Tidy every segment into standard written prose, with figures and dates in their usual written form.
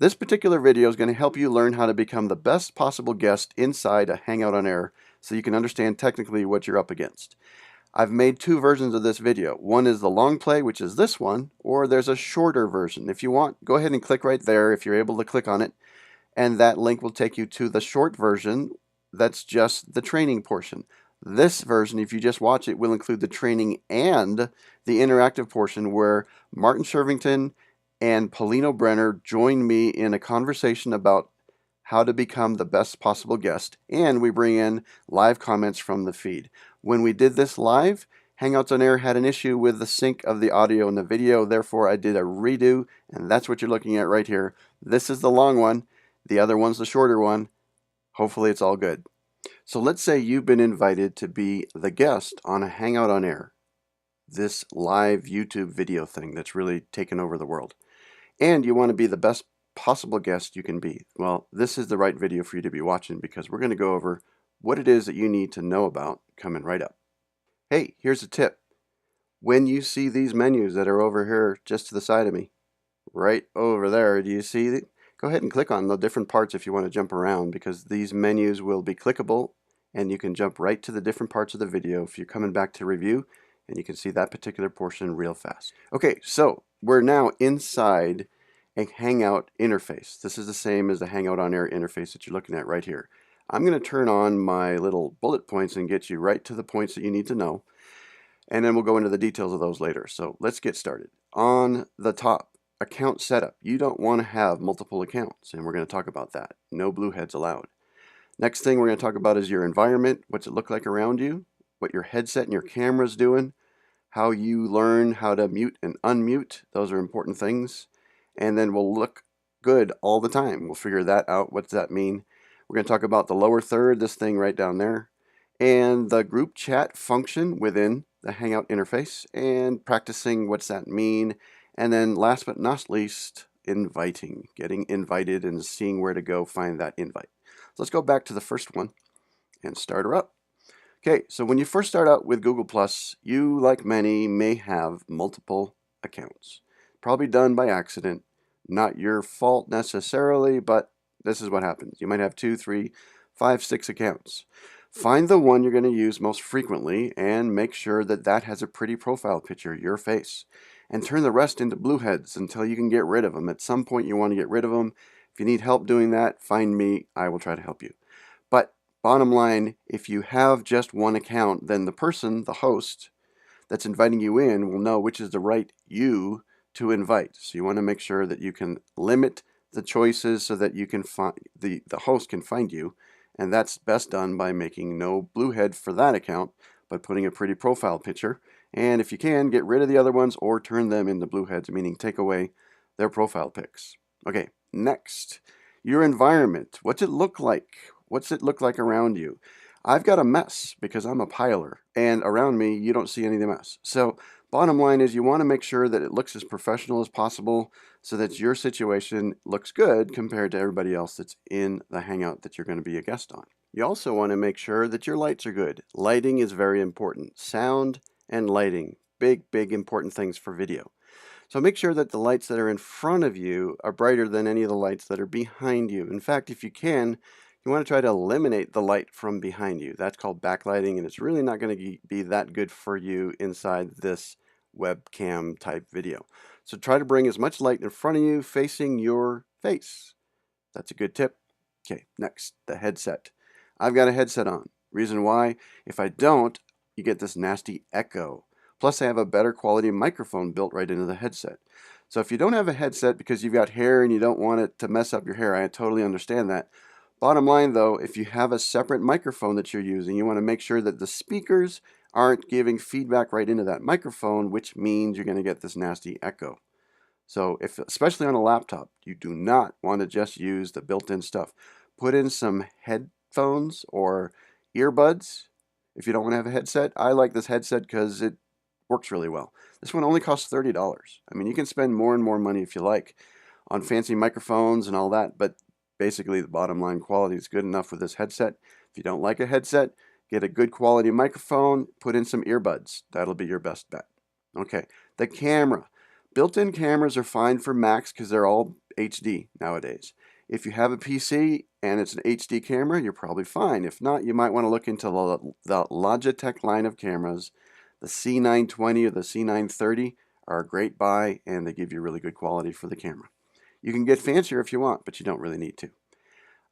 This particular video is going to help you learn how to become the best possible guest inside a Hangout on Air so you can understand technically what you're up against. I've made two versions of this video. One is the long play, which is this one, or there's a shorter version. If you want, go ahead and click right there if you're able to click on it, and that link will take you to the short version. That's just the training portion. This version, if you just watch it, will include the training and the interactive portion where Martin Shervington and Paulino Brenner join me in a conversation about how to become the best possible guest, and we bring in live comments from the feed. When we did this live, Hangouts on Air had an issue with the sync of the audio and the video, therefore I did a redo, and that's what you're looking at right here. This is the long one, the other one's the shorter one. Hopefully it's all good. So let's say you've been invited to be the guest on a Hangout on Air, this live YouTube video thing that's really taken over the world. And you want to be the best possible guest you can be. Well, this is the right video for you to be watching because we're going to go over what it is that you need to know about coming right up. Hey, here's a tip. When you see these menus that are over here just to the side of me, right over there, do you see it? Go ahead and click on the different parts if you want to jump around because these menus will be clickable and you can jump right to the different parts of the video if you're coming back to review, and you can see that particular portion real fast. Okay, so we're now inside a Hangout interface. This is the same as the Hangout on Air interface that you're looking at right here. I'm going to turn on my little bullet points and get you right to the points that you need to know, and then we'll go into the details of those later. So let's get started. On the top, account setup. You don't want to have multiple accounts, and we're going to talk about that. No blue heads allowed. Next thing we're going to talk about is your environment. What's it look like around you? What your headset and your camera's doing? How you learn how to mute and unmute. Those are important things. And then we'll look good all the time. We'll figure that out. What does that mean? We're going to talk about the lower third, this thing right down there, and the group chat function within the Hangout interface, and practicing what's that mean. And then last but not least, inviting, getting invited and seeing where to go find that invite. So let's go back to the first one and start her up. Okay, so when you first start out with Google Plus, you, like many, may have multiple accounts. Probably done by accident. Not your fault necessarily, but this is what happens. You might have 2, 3, 5, 6 accounts. Find the one you're going to use most frequently and make sure that that has a pretty profile picture, your face. And turn the rest into blue heads until you can get rid of them. At some point you want to get rid of them. If you need help doing that, find me. I will try to help you. But bottom line, if you have just one account, then the person, the host, that's inviting you in will know which is the right you to invite. So you want to make sure that you can limit the choices so that you can find the host can find you, and that's best done by making no blue head for that account, but putting a pretty profile picture. And if you can, get rid of the other ones or turn them into blue heads, meaning take away their profile pics. Okay, next, your environment. What's it look like? What's it look like around you? I've got a mess because I'm a piler, and around me you don't see any of the mess. So bottom line is you want to make sure that it looks as professional as possible so that your situation looks good compared to everybody else that's in the Hangout that you're going to be a guest on. You also want to make sure that your lights are good. Lighting is very important. Sound and lighting, big important things for video. So make sure that the lights that are in front of you are brighter than any of the lights that are behind you. In fact, if you can, you want to try to eliminate the light from behind you. That's called backlighting, and it's really not going to be that good for you inside this webcam type video. So try to bring as much light in front of you facing your face. That's a good tip. Okay, next, the headset. I've got a headset on. Reason why? If I don't, you get this nasty echo. Plus I have a better quality microphone built right into the headset. So if you don't have a headset because you've got hair and you don't want it to mess up your hair, I totally understand that. Bottom line though, if you have a separate microphone that you're using, you want to make sure that the speakers aren't giving feedback right into that microphone, which means you're going to get this nasty echo. So especially on a laptop, you do not want to just use the built-in stuff. Put in some headphones or earbuds if you don't want to have a headset. I like this headset because it works really well. This one only costs $30. I mean, you can spend more and more money if you like on fancy microphones and all that, but basically the bottom line quality is good enough with this headset. If you don't like a headset, get a good quality microphone, put in some earbuds. That'll be your best bet. Okay, the camera. Built-in cameras are fine for Macs because they're all HD nowadays. If you have a PC and it's an HD camera, you're probably fine. If not, you might want to look into the Logitech line of cameras. The C920 or the C930 are a great buy, and they give you really good quality for the camera. You can get fancier if you want, but you don't really need to.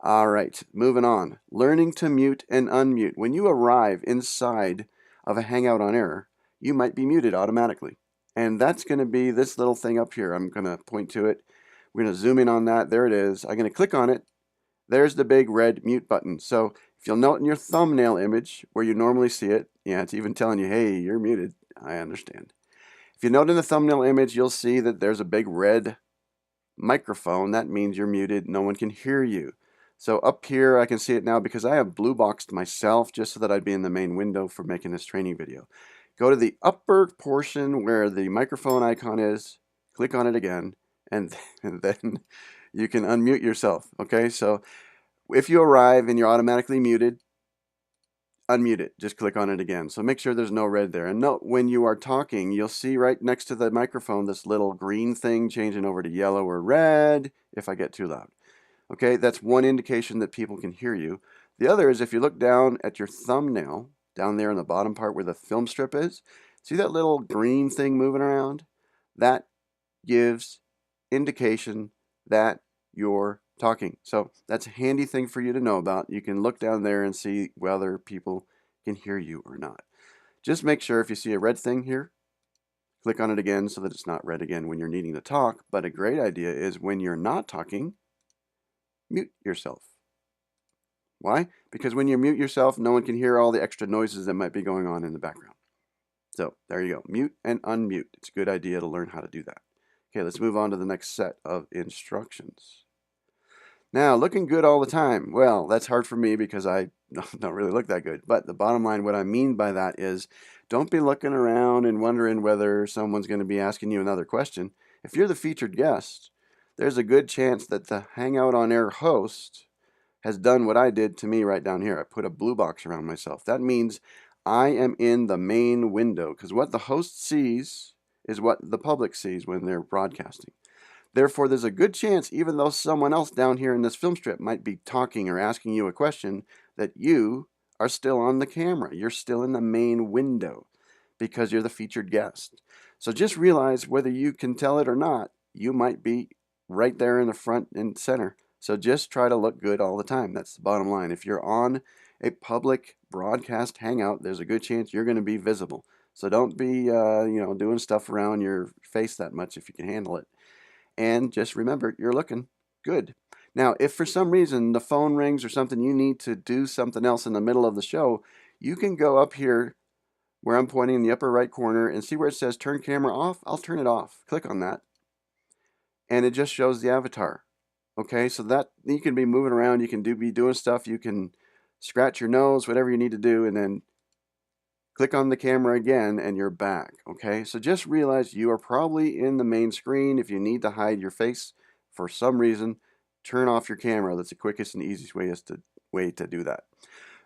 All right, moving on. Learning to mute and unmute. When you arrive inside of a Hangout on Air, you might be muted automatically. And that's going to be this little thing up here. I'm going to point to it. We're going to zoom in on that. There it is. I'm going to click on it. There's the big red mute button. So if you'll note in your thumbnail image where you normally see it, yeah, it's even telling you, hey, you're muted. I understand. If you note in the thumbnail image, you'll see that there's a big red microphone. That means you're muted. No one can hear you. So up here, I can see it now because I have blue boxed myself just so that I'd be in the main window for making this training video. Go to the upper portion where the microphone icon is, click on it again, and then you can unmute yourself. Okay, so if you arrive and you're automatically muted, unmute it. Just click on it again. So make sure there's no red there. And note when you are talking, you'll see right next to the microphone this little green thing changing over to yellow or red if I get too loud. Okay, that's one indication that people can hear you. The other is if you look down at your thumbnail, down there in the bottom part where the film strip is, see that little green thing moving around? That gives indication that you're talking. So that's a handy thing for you to know about. You can look down there and see whether people can hear you or not. Just make sure if you see a red thing here, click on it again so that it's not red again when you're needing to talk. But a great idea is when you're not talking, mute yourself. Why? Because when you mute yourself, no one can hear all the extra noises that might be going on in the background. So there you go. Mute and unmute. It's a good idea to learn how to do that. Okay, let's move on to the next set of instructions. Now, looking good all the time. Well, that's hard for me because I don't really look that good. But the bottom line, what I mean by that is don't be looking around and wondering whether someone's going to be asking you another question. If you're the featured guest, there's a good chance that the Hangout on Air host has done what I did to me right down here. I put a blue box around myself. That means I am in the main window because what the host sees is what the public sees when they're broadcasting. Therefore, there's a good chance, even though someone else down here in this film strip might be talking or asking you a question, that you are still on the camera. You're still in the main window because you're the featured guest. So just realize whether you can tell it or not, you might be right there in the front and center. So just try to look good all the time. That's the bottom line. If you're on a public broadcast hangout, there's a good chance you're going to be visible. So don't be doing stuff around your face that much if you can handle it. And just remember, you're looking good. Now, if for some reason the phone rings or something, you need to do something else in the middle of the show, you can go up here where I'm pointing in the upper right corner and see where it says turn camera off. I'll turn it off. Click on that. And it just shows the avatar. Okay, so that you can be moving around, you can be doing stuff, you can scratch your nose, whatever you need to do, and then click on the camera again and you're back. Okay, so just realize you are probably in the main screen. If you need to hide your face for some reason, turn off your camera. That's the quickest and easiest way to do that.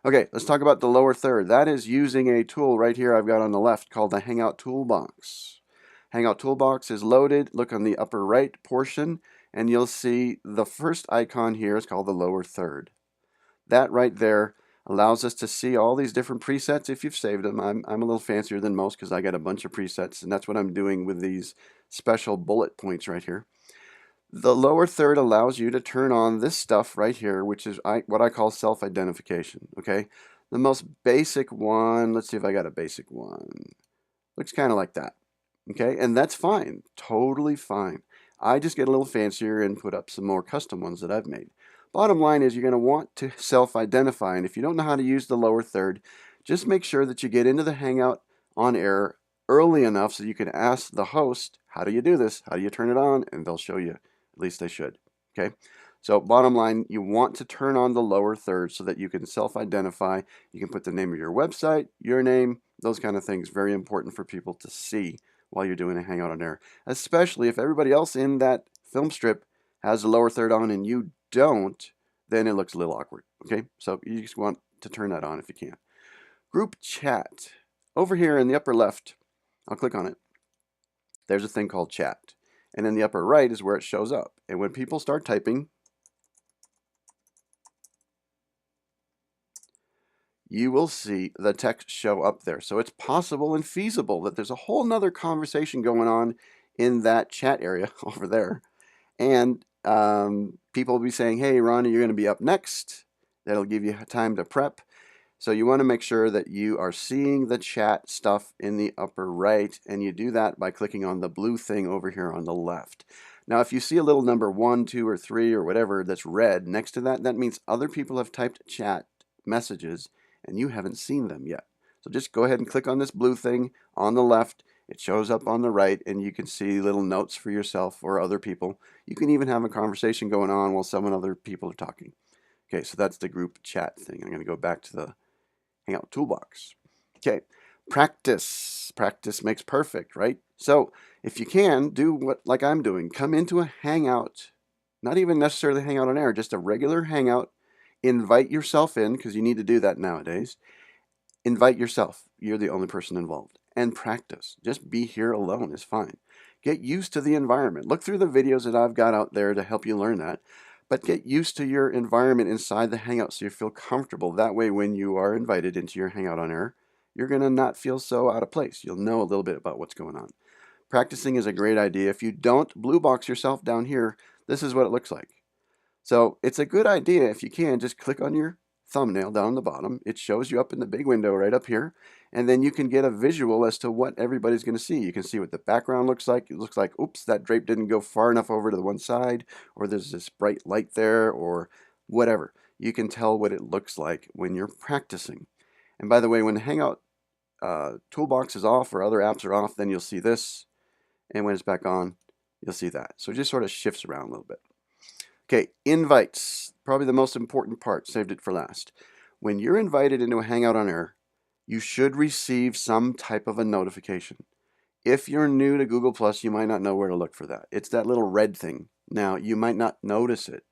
Okay, let's talk about the lower third. That is using a tool right here I've got on the left called the Hangout Toolbox. Hangout Toolbox is loaded. Look on the upper right portion and you'll see the first icon here is called the lower third. That right there allows us to see all these different presets if you've saved them. I'm a little fancier than most because I got a bunch of presets, and that's what I'm doing with these special bullet points right here. The lower third allows you to turn on this stuff right here, which is what I call self-identification. Okay, the most basic one, let's see if I got a basic one. Looks kind of like that. Okay, and that's fine, totally fine. I just get a little fancier and put up some more custom ones that I've made. Bottom line is you're going to want to self-identify, and if you don't know how to use the lower third, just make sure that you get into the Hangout on Air early enough so you can ask the host, how do you do this? How do you turn it on? And they'll show you. At least they should. Okay? So bottom line, you want to turn on the lower third so that you can self-identify. You can put the name of your website, your name, those kind of things. Very important for people to see while you're doing a Hangout on Air, especially if everybody else in that film strip has the lower third on and you don't, then it looks a little awkward. Okay, so you just want to turn that on if you can. Group chat. Over here in the upper left, I'll click on it. There's a thing called chat. And in the upper right is where it shows up. And when people start typing, you will see the text show up there. So it's possible and feasible that there's a whole nother conversation going on in that chat area over there. And people will be saying, hey, Ronnie, you're going to be up next. That'll give you time to prep. So you want to make sure that you are seeing the chat stuff in the upper right, and you do that by clicking on the blue thing over here on the left. Now, if you see a little number 1, 2, or 3, or whatever that's red next to that, that means other people have typed chat messages and you haven't seen them yet. So just go ahead and click on this blue thing on the left. It shows up on the right, and you can see little notes for yourself or other people. You can even have a conversation going on while some other people are talking. Okay, so that's the group chat thing. I'm going to go back to the Hangout Toolbox. Okay, practice. Practice makes perfect, right? So if you can, do what like I'm doing. Come into a Hangout, not even necessarily Hangout on Air, just a regular Hangout. Invite yourself in, because you need to do that nowadays. Invite yourself. You're the only person involved. And practice. Just be here alone is fine. Get used to the environment. Look through the videos that I've got out there to help you learn that. But get used to your environment inside the Hangout so you feel comfortable. That way, when you are invited into your Hangout on Air, you're going to not feel so out of place. You'll know a little bit about what's going on. Practicing is a great idea. If you don't blue box yourself down here, this is what it looks like. So it's a good idea if you can, just click on your thumbnail down the bottom. It shows you up in the big window right up here, and then you can get a visual as to what everybody's going to see. You can see what the background looks like. It looks like, oops, that drape didn't go far enough over to the one side, or there's this bright light there, or whatever. You can tell what it looks like when you're practicing. And by the way, when the Hangout Toolbox is off or other apps are off, then you'll see this, and when it's back on, you'll see that. So it just sort of shifts around a little bit. Okay, invites, probably the most important part, saved it for last. When you're invited into a Hangout on Air, you should receive some type of a notification. If you're new to Google Plus, you might not know where to look for that. It's that little red thing. Now, you might not notice it,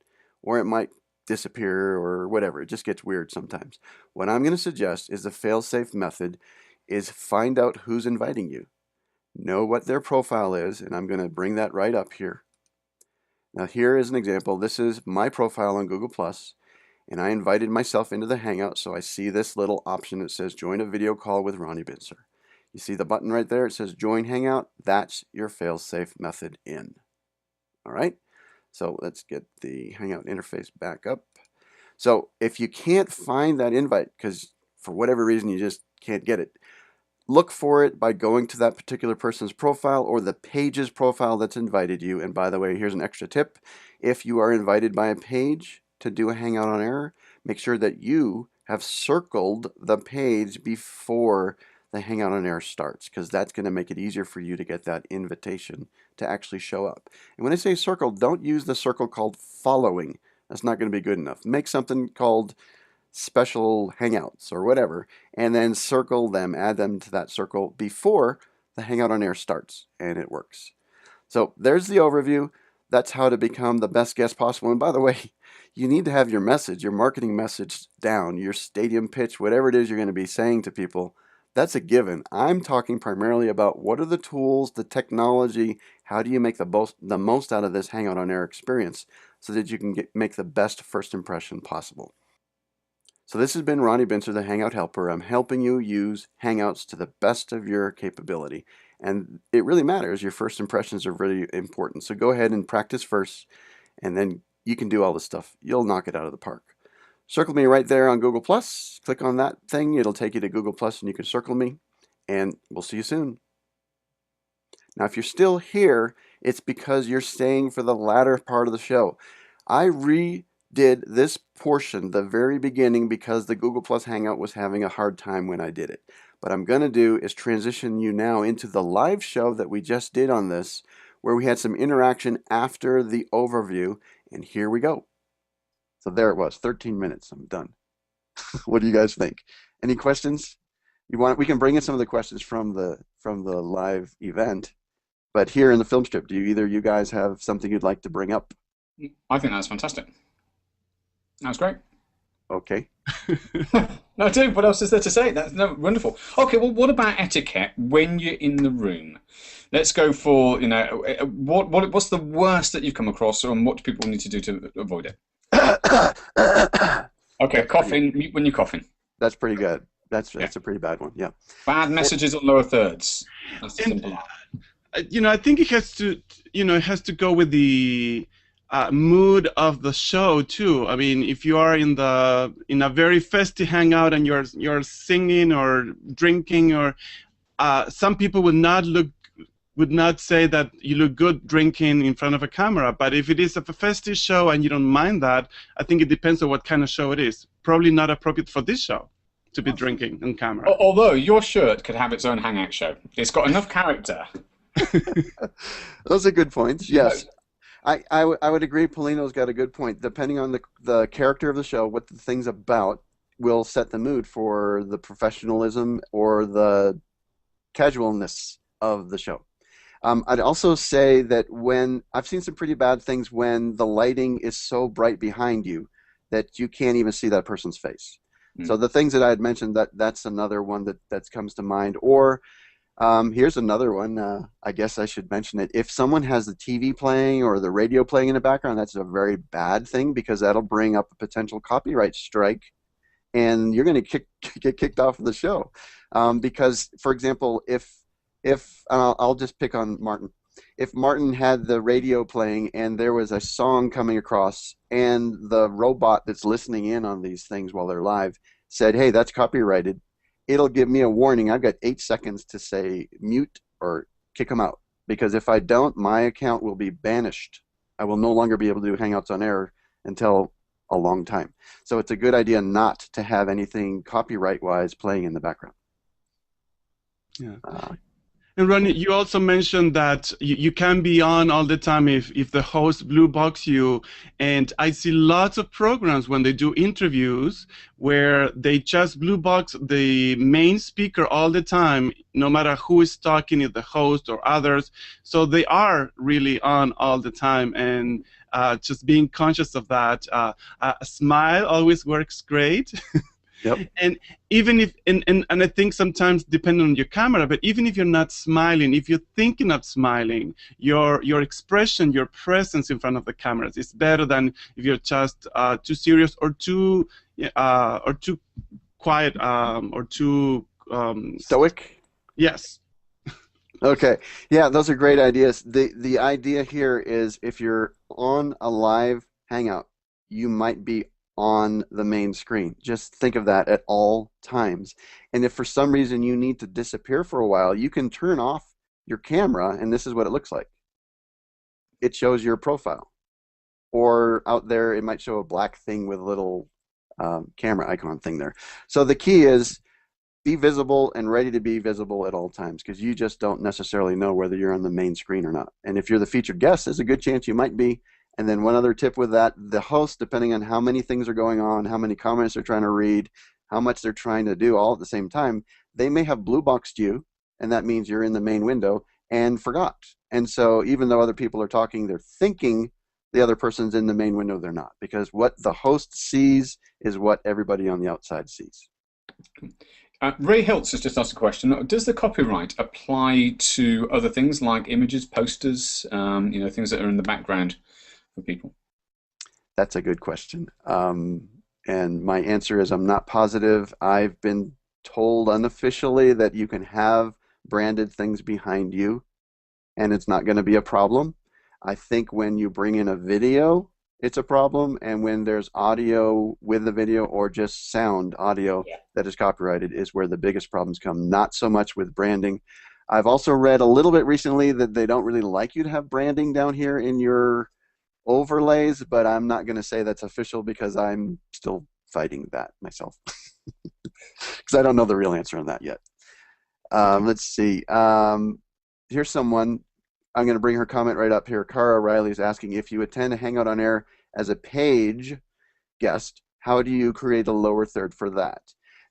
or it might disappear or whatever. It just gets weird sometimes. What I'm going to suggest is the fail-safe method is find out who's inviting you. Know what their profile is, and I'm going to bring that right up here. Now here is an example. This is my profile on Google Plus, and I invited myself into the Hangout, so I see this little option that says join a video call with Ronnie Bincer. You see the button right there? It says join Hangout. That's your fail-safe method in. All right, so let's get the Hangout interface back up. So if you can't find that invite, because for whatever reason you just can't get it, look for it by going to that particular person's profile or the page's profile that's invited you. And by the way, here's an extra tip. If you are invited by a page to do a Hangout on Air, make sure that you have circled the page before the Hangout on Air starts, because that's going to make it easier for you to get that invitation to actually show up. And when I say circle, don't use the circle called following. That's not going to be good enough. Make something called special Hangouts or whatever, and then circle them, add them to that circle before the Hangout on Air starts, and it works. So there's the overview. That's how to become the best guest possible. And by the way, you need to have your message, your marketing message down, your stadium pitch, whatever it is you're going to be saying to people. That's a given. I'm talking primarily about what are the tools, the technology, how do you make the most out of this Hangout on Air experience so that you can make the best first impression possible. So this has been Ronnie Bincer, the Hangout Helper. I'm helping you use Hangouts to the best of your capability. And it really matters. Your first impressions are really important. So go ahead and practice first, and then you can do all this stuff. You'll knock it out of the park. Circle me right there on Google Plus. Click on that thing. It'll take you to Google Plus, and you can circle me. And we'll see you soon. Now, if you're still here, it's because you're staying for the latter part of the show. I redid this portion, the very beginning, because the Google Plus Hangout was having a hard time when I did it. What I'm going to do is transition you now into the live show that we just did on this, where we had some interaction after the overview, and here we go. So there it was, 13 minutes. I'm done. What do you guys think? Any questions? We can bring in some of the questions from the live event, but here in the film strip, do either you guys have something you'd like to bring up? I think that's fantastic. That was great. Okay. No, dude, what else is there to say? That's no, wonderful. Okay, well, what about etiquette when you're in the room? Let's go for, what's the worst that you've come across, and what do people need to do to avoid it? Okay, That's pretty. coughing, mute when you're coughing. That's pretty good. Yeah. That's a pretty bad one. Yeah. Bad Or, messages on lower thirds. That's the simple And art. I think it has to, it has to go with the mood of the show too. I mean, if you are in a very festive hangout and you're singing or drinking, or some people would not say that you look good drinking in front of a camera. But if it is a festive show and you don't mind that, I think it depends on what kind of show it is. Probably not appropriate for this show to be drinking on camera. Although your shirt could have its own hangout show. It's got enough character. those are good points. Yes. I would agree. Polino's got a good point. Depending on the character of the show, what the thing's about, will set the mood for the professionalism or the casualness of the show. I'd also say that when I've seen some pretty bad things when the lighting is so bright behind you that you can't even see that person's face. So the things that I had mentioned, that's another one that comes to mind. Or here's another one. I guess I should mention it. If someone has the TV playing or the radio playing in the background, that's a very bad thing because that'll bring up a potential copyright strike, and you're going to get kicked off of the show. Because, for example, if I'll just pick on Martin. If Martin had the radio playing and there was a song coming across and the robot that's listening in on these things while they're live said, "Hey, that's copyrighted," it'll give me a warning. I've got 8 seconds to say mute or kick them out. Because if I don't, my account will be banished. I will no longer be able to do Hangouts on Air until a long time. So it's a good idea not to have anything copyright-wise playing in the background. Yeah. And Ronnie, you also mentioned that you can be on all the time if the host blue box you. And I see lots of programs when they do interviews where they just blue box the main speaker all the time, no matter who is talking, if the host or others. So they are really on all the time. And just being conscious of that. A smile always works great. Yep. And even if, and I think sometimes depending on your camera, but even if you're not smiling, if you're thinking of smiling, your expression, your presence in front of the cameras is better than if you're just too serious or too quiet or too Stoic? Yes. Okay. Yeah, those are great ideas. The idea here is if you're on a live Hangout, you might be on the main screen. Just think of that at all times. And if for some reason you need to disappear for a while, you can turn off your camera, and this is what it looks like. It shows your profile. Or out there, it might show a black thing with a little camera icon thing there. So the key is be visible and ready to be visible at all times, because you just don't necessarily know whether you're on the main screen or not. And if you're the featured guest, there's a good chance you might be. And then one other tip with that, the host, depending on how many things are going on, how many comments they're trying to read, how much they're trying to do all at the same time, they may have blue boxed you, and that means you're in the main window and forgot. And so even though other people are talking, they're thinking the other person's in the main window, they're not. Because what the host sees is what everybody on the outside sees. Ray Hiltz has just asked a question. Does the copyright apply to other things like images, posters, things that are in the background for people? That's a good question. And my answer is I'm not positive. I've been told unofficially that you can have branded things behind you and it's not going to be a problem. I think when you bring in a video, it's a problem, and when there's audio with the video or just sound audio that is copyrighted is where the biggest problems come, not so much with branding. I've also read a little bit recently that they don't really like you to have branding down here in your overlays, but I'm not going to say that's official because I'm still fighting that myself because I don't know the real answer on that yet. Let's see. Here's someone. I'm going to bring her comment right up here. Cara Riley is asking, if you attend a Hangout on Air as a page guest, how do you create a lower third for that?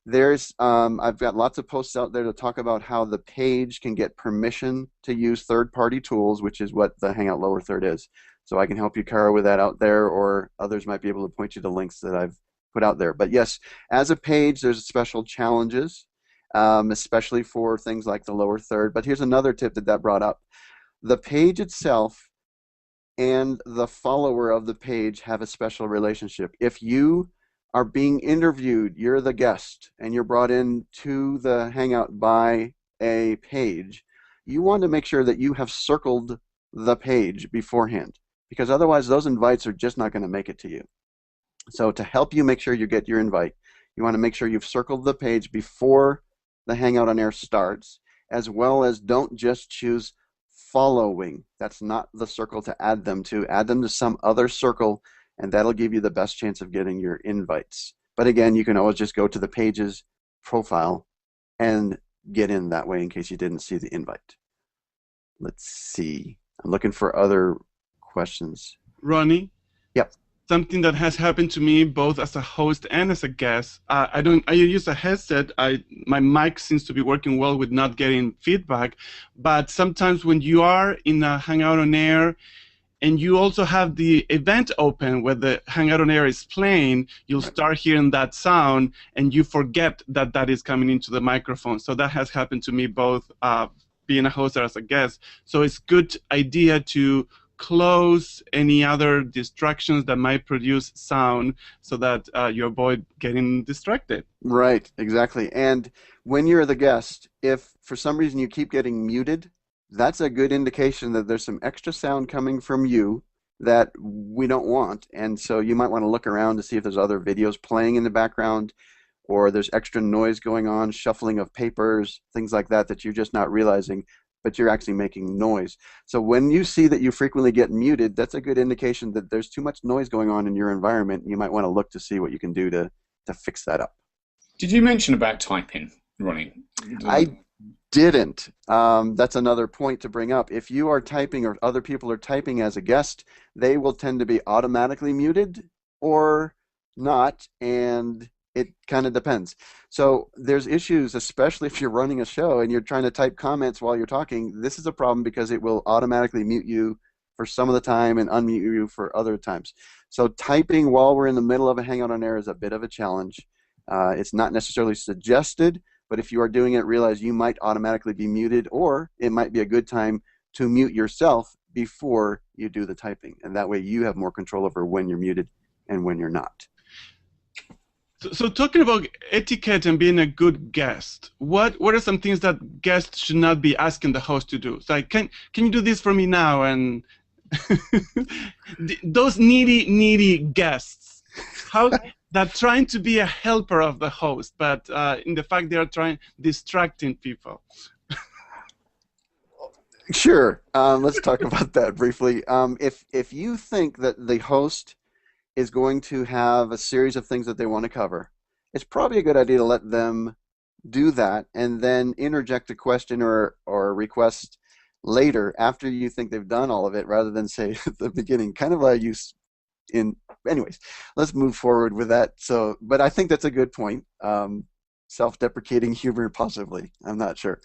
There's, I've got lots of posts out there to talk about how the page can get permission to use third-party tools, which is what the Hangout lower third is. So I can help you, Cara, with that out there, or others might be able to point you to links that I've put out there. But yes, as a page, there's special challenges, especially for things like the lower third. But here's another tip that brought up. The page itself and the follower of the page have a special relationship. If you are being interviewed, you're the guest, and you're brought in to the Hangout by a page, you want to make sure that you have circled the page beforehand, because otherwise those invites are just not going to make it to you. So to help you make sure you get your invite, you want to make sure you've circled the page before the Hangout on Air starts, as well as don't just choose following. That's not the circle to add them to. Add them to some other circle, and that'll give you the best chance of getting your invites. But again, you can always just go to the page's profile and get in that way in case you didn't see the invite. Let's see. I'm looking for other questions. Ronnie? Yep. Something that has happened to me both as a host and as a guest. I use a headset. My mic seems to be working well with not getting feedback, but sometimes when you are in a Hangout on Air and you also have the event open where the Hangout on Air is playing, you'll start hearing that sound and you forget that that is coming into the microphone. So that has happened to me both being a host or as a guest. So it's a good idea to close any other distractions that might produce sound so that you avoid getting distracted. Right, exactly. And when you're the guest, if for some reason you keep getting muted, that's a good indication that there's some extra sound coming from you that we don't want. And so you might want to look around to see if there's other videos playing in the background, or there's extra noise going on, shuffling of papers, things like that that you're just not realizing, but you're actually making noise. So when you see that you frequently get muted, that's a good indication that there's too much noise going on in your environment. You might want to look to see what you can do to fix that up. Did you mention about typing, Ronnie? I didn't. That's another point to bring up. If you are typing or other people are typing as a guest, they will tend to be automatically muted or not, and it kind of depends. So there's issues, especially if you're running a show and you're trying to type comments while you're talking. This is a problem because it will automatically mute you for some of the time and unmute you for other times. So typing while we're in the middle of a Hangout on Air is a bit of a challenge. It's not necessarily suggested, but if you are doing it, realize you might automatically be muted, or it might be a good time to mute yourself before you do the typing. And that way you have more control over when you're muted and when you're not. So talking about etiquette and being a good guest, what are some things that guests should not be asking the host to do? It's like, can you do this for me now? And those needy guests, how that trying to be a helper of the host, but in the fact they are distracting people. Sure. Let's talk about that briefly. If you think that the host is going to have a series of things that they want to cover, it's probably a good idea to let them do that and then interject a question or a request later after you think they've done all of it, rather than say at the beginning, kind of like anyways, let's move forward with that. So, but I think that's a good point. Self-deprecating humor, possibly. I'm not sure.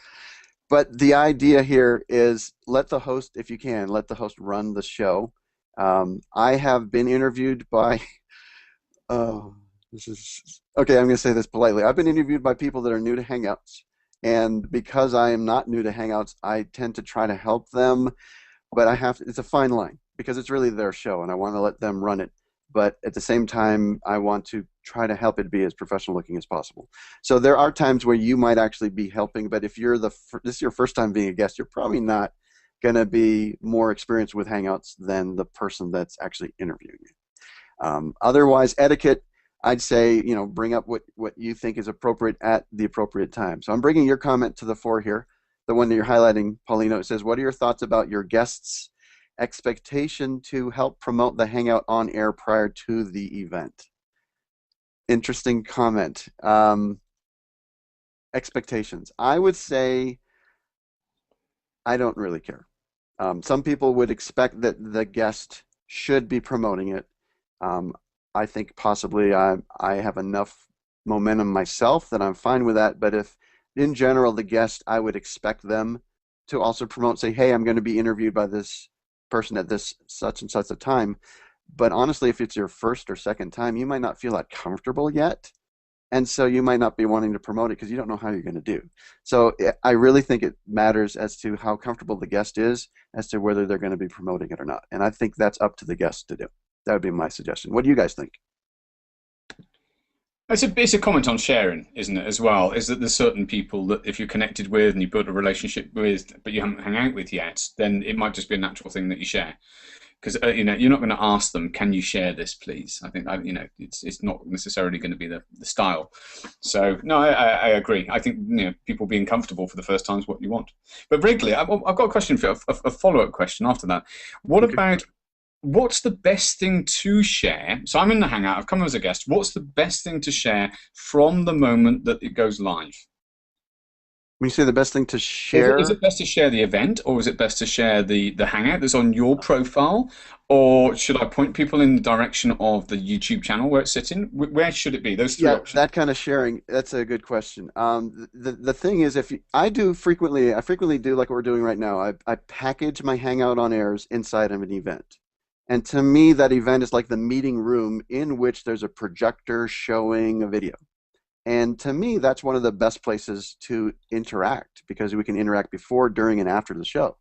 But the idea here is let the host, if you can, let the host run the show. I have been interviewed by, okay, I'm going to say this politely. I've been interviewed by people that are new to Hangouts. And because I am not new to Hangouts, I tend to try to help them. But it's a fine line because it's really their show and I want to let them run it. But at the same time, I want to try to help it be as professional looking as possible. So there are times where you might actually be helping, but if you're this is your first time being a guest, you're probably not going to be more experienced with Hangouts than the person that's actually interviewing you. Otherwise, etiquette, I'd say, bring up what you think is appropriate at the appropriate time. So I'm bringing your comment to the fore here, the one that you're highlighting, Paulino. It says, what are your thoughts about your guests' expectation to help promote the Hangout on air prior to the event? Interesting comment. Expectations. I would say I don't really care. Some people would expect that the guest should be promoting it. I think possibly I have enough momentum myself that I'm fine with that, but if in general the guest, I would expect them to also promote, say, hey, I'm going to be interviewed by this person at this such and such a time. But honestly, if it's your first or second time, you might not feel that comfortable yet. And so you might not be wanting to promote it because you don't know how you're going to do. So I really think it matters as to how comfortable the guest is as to whether they're going to be promoting it or not. And I think that's up to the guest to do. That would be my suggestion. What do you guys think? It's a comment on sharing, isn't it, as well? Is that there's certain people that if you're connected with and you build a relationship with, but you haven't hung out with yet, then it might just be a natural thing that you share. Because you're not going to ask them, "Can you share this, please?" I think it's not necessarily going to be the style. So no, I agree. I think people being comfortable for the first time is what you want. But Wrigley, I've got a question for you, a follow-up question after that. What about what's the best thing to share? So I'm in the Hangout. I've come as a guest. What's the best thing to share from the moment that it goes live? When you say the best thing to share, Is it best to share the event, or is it best to share the Hangout that's on your profile, or should I point people in the direction of the YouTube channel where it's sitting? Where should it be? Those three options. that kind of sharing, that's a good question. The thing is, I frequently do like what we're doing right now. I package my Hangout on airs inside of an event. And to me, that event is like the meeting room in which there's a projector showing a video. And to me, that's one of the best places to interact because we can interact before, during, and after the show.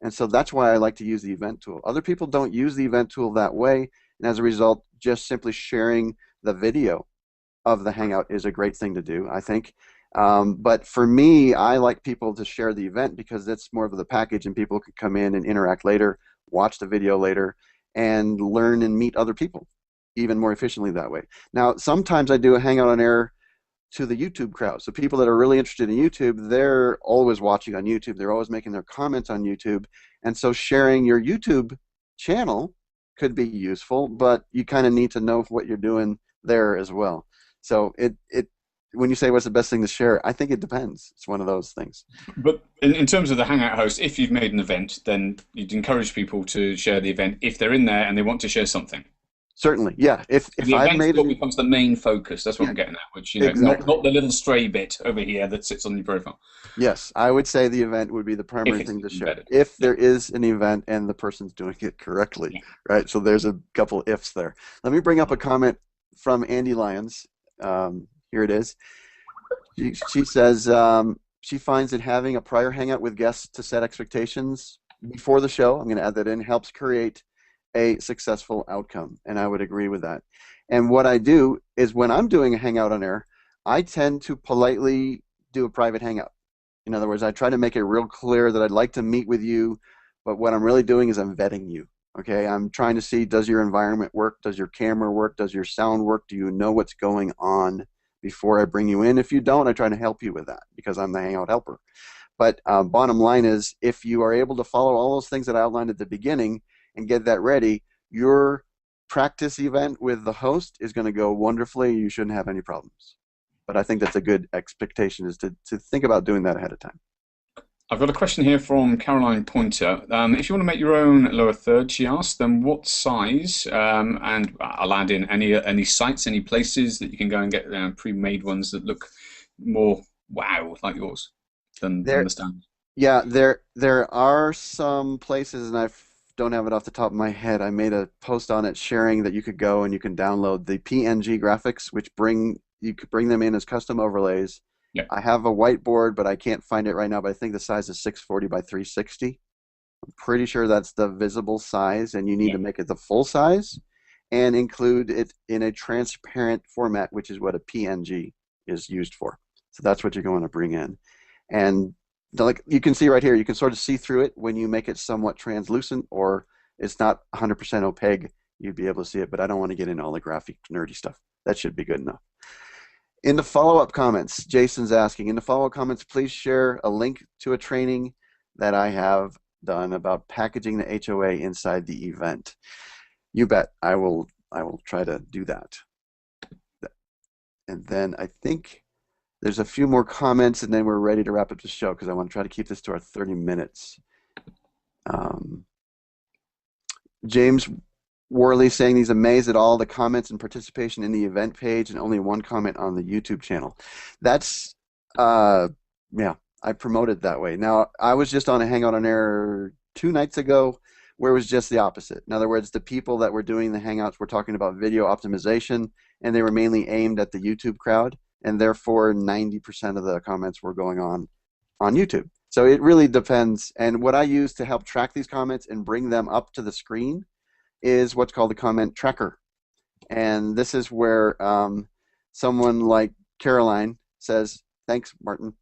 And so that's why I like to use the event tool. Other people don't use the event tool that way, and as a result, just simply sharing the video of the Hangout is a great thing to do, I think. But for me, I like people to share the event because that's more of the package, and people can come in and interact later, watch the video later, and learn and meet other people even more efficiently that way. Now, sometimes I do a Hangout on air to the YouTube crowd. So people that are really interested in YouTube, they're always watching on YouTube. They're always making their comments on YouTube. And so sharing your YouTube channel could be useful, but you kind of need to know what you're doing there as well. So when you say what's the best thing to share, I think it depends. It's one of those things. But in terms of the Hangout host, if you've made an event, then you'd encourage people to share the event if they're in there and they want to share something. Certainly, yeah. If the I've made event becomes the main focus, that's what I'm getting at. Which exactly. not the little stray bit over here that sits on your profile. Yes, I would say the event would be the primary thing to share. If there is an event and the person's doing it correctly, right? So there's a couple ifs there. Let me bring up a comment from Andy Lyons. Here it is. She says she finds that having a prior hangout with guests to set expectations before the show, I'm going to add that in, helps create a successful outcome, and I would agree with that. And what I do is when I'm doing a hangout on air, I tend to politely do a private hangout. In other words, I try to make it real clear that I'd like to meet with you, but what I'm really doing is I'm vetting you. Okay, I'm trying to see, does your environment work? Does your camera work? Does your sound work? Do you know what's going on before I bring you in? If you don't, I try to help you with that because I'm the hangout helper. But bottom line is, if you are able to follow all those things that I outlined at the beginning and get that ready, your practice event with the host is going to go wonderfully. You shouldn't have any problems. But I think that's a good expectation, is to think about doing that ahead of time. I've got a question here from Caroline Pointer. If you want to make your own lower third, she asked, then what size? And I'll add in any sites, any places that you can go and get pre-made ones that look more wow like yours than the standard. Yeah, there are some places, and I don't have it off the top of my head. I made a post on it sharing that you could go and you can download the PNG graphics, which you could bring them in as custom overlays. Yeah. I have a whiteboard, but I can't find it right now, but I think the size is 640 by 360. I'm pretty sure that's the visible size, and you need to make it the full size and include it in a transparent format, which is what a PNG is used for. So that's what you're going to bring in. And like you can see right here, you can sort of see through it when you make it somewhat translucent, or it's not 100% opaque. You'd be able to see it, but I don't want to get into all the graphic nerdy stuff. That should be good enough. In the follow-up comments, Jason's asking, in the follow-up comments, please share a link to a training that I have done about packaging the HOA inside the event. You bet. I will try to do that. And then I think there's a few more comments, and then we're ready to wrap up the show because I want to try to keep this to our 30 minutes. James Worley saying he's amazed at all the comments and participation in the event page and only one comment on the YouTube channel. That's, yeah, I promote it that way. Now, I was just on a Hangout on Air 2 nights ago where it was just the opposite. In other words, the people that were doing the Hangouts were talking about video optimization, and they were mainly aimed at the YouTube crowd, and therefore 90% of the comments were going on YouTube. So it really depends. And what I use to help track these comments and bring them up to the screen is what's called the comment tracker. And this is where someone like Caroline says, "Thanks, Martin,"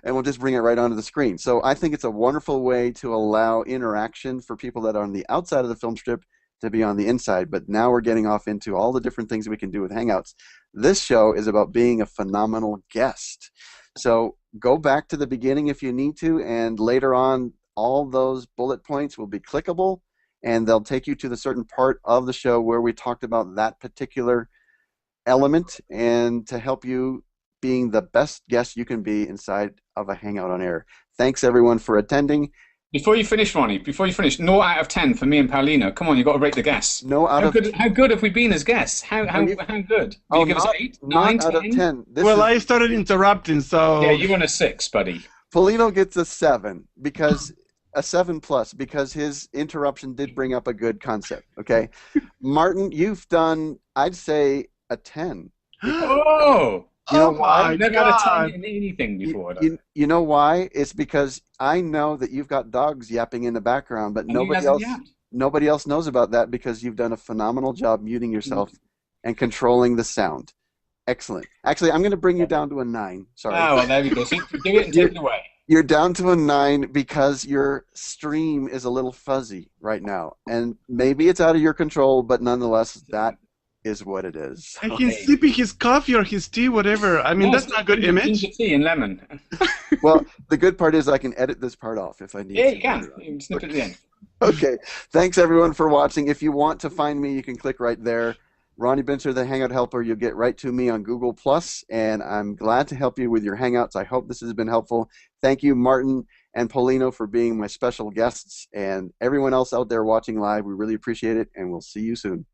and we'll just bring it right onto the screen. So I think it's a wonderful way to allow interaction for people that are on the outside of the film strip to be on the inside. But now we're getting off into all the different things we can do with Hangouts. This show is about being a phenomenal guest. So go back to the beginning if you need to, and later on all those bullet points will be clickable, and they'll take you to the certain part of the show where we talked about that particular element, and to help you being the best guest you can be inside of a Hangout on Air. Thanks everyone for attending. Before you finish, Ronnie, 0 out of 10 for me and Paulina. Come on, you've got to rate the guests. No out of 10. How good have we been as guests? How good? Will you give us 8, 9, not 10? out of 10. Well, I started interrupting, so... Yeah, you want a 6, buddy. Polino gets a 7 because a 7+, because his interruption did bring up a good concept. Okay, Martin, you've done, I'd say, a 10. Oh! You know why? I've never had a 10 in anything before. You know why? It's because I know that you've got dogs yapping in the background, but nobody else knows about that, because you've done a phenomenal job muting yourself and controlling the sound. Excellent. Actually, I'm going to bring you down to a 9. Sorry. Oh, well, there we go. So do it and take it away. You're down to a 9 because your stream is a little fuzzy right now, and maybe it's out of your control, but nonetheless, that is what it is. And he's sipping his coffee or his tea, whatever. I mean, that's not a good image. Ginger tea and lemon. Well, the good part is I can edit this part off if I need to. Yeah, you can. You can snip it at the end. Okay. Thanks, everyone, for watching. If you want to find me, you can click right there. Ronnie Bincer, the Hangout Helper. You'll get right to me on Google Plus, and I'm glad to help you with your Hangouts. I hope this has been helpful. Thank you, Martin and Paulino, for being my special guests, and everyone else out there watching live. We really appreciate it, and we'll see you soon.